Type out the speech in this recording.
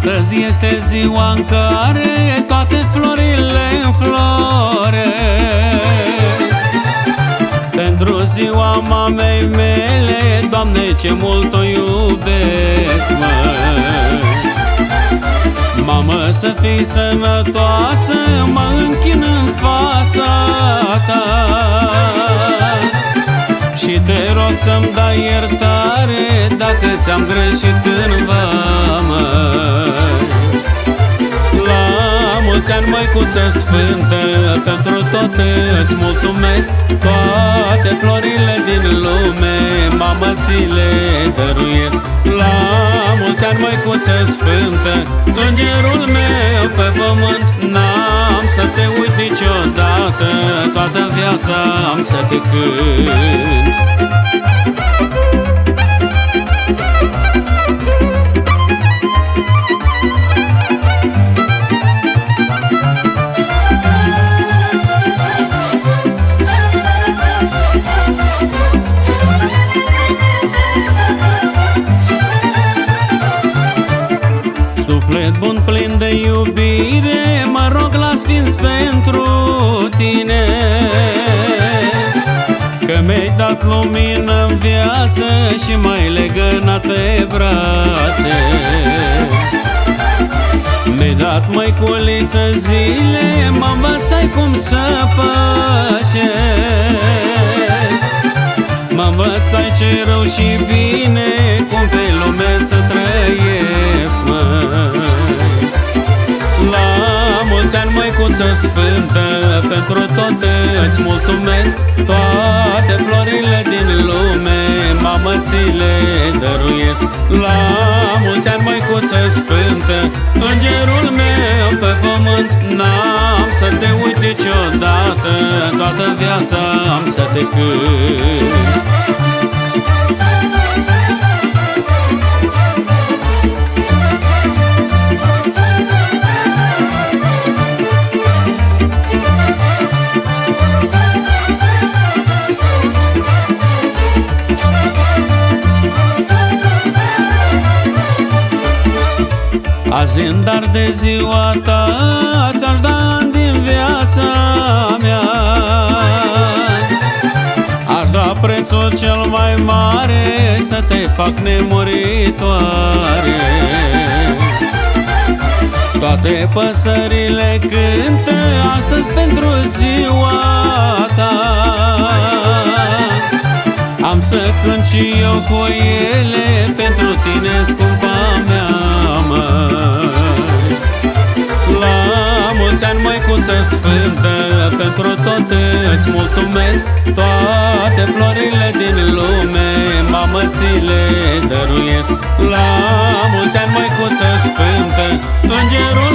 Astăzi este ziua în care toate florile înfloresc. Pentru ziua mamei mele, Doamne, ce mult o iubesc, măi. Mamă, să fii sănătoasă, mă închin în fața ta și te rog să-mi dai iertare dacă ți-am greșit cândva, măi. La mulți ani, măicuță sfântă, pentru tot îți mulțumesc. Toate florile din lume, mamă, ți le dăruiesc. La mulți ani, măicuță sfântă, îngerul meu pe pământ. N-am să te uit niciodată, toată viața am să te cânt. Suflet bun plin de iubire, mă rog la sfinți pentru tine, că mi-ai dat lumină în viață și m-ai legănat de brațe. Mi-ai dat, măiculiță, zile, mă învățai cum să pășesc. Mă învățai ce rău și bine, cum pe lume să trăiesc, măi. La mulți ani, măicuță sfântă, pentru tot îți mulțumesc. Toate florile din lume, mamă, ți le dăruiesc. La mulți ani, măicuță sfântă, îngerul meu pe pământ. N-am să te uit niciodată, toată viața am să te cânt. Azi, în dar de ziua ta, ți-aș da ani din viața mea. Aș da prețul cel mai mare, să te fac nemuritoare. Toate păsările cântă astăzi pentru ziua ta. Am să cânt și eu cu ele pentru tine, scumpa mea, măi. La mulți ani, măicuță sfântă, pentru tot îți mulțumesc. Toate florile din lume, mamă, ți le dăruiesc. La mulți ani, măicuță sfântă, îngerul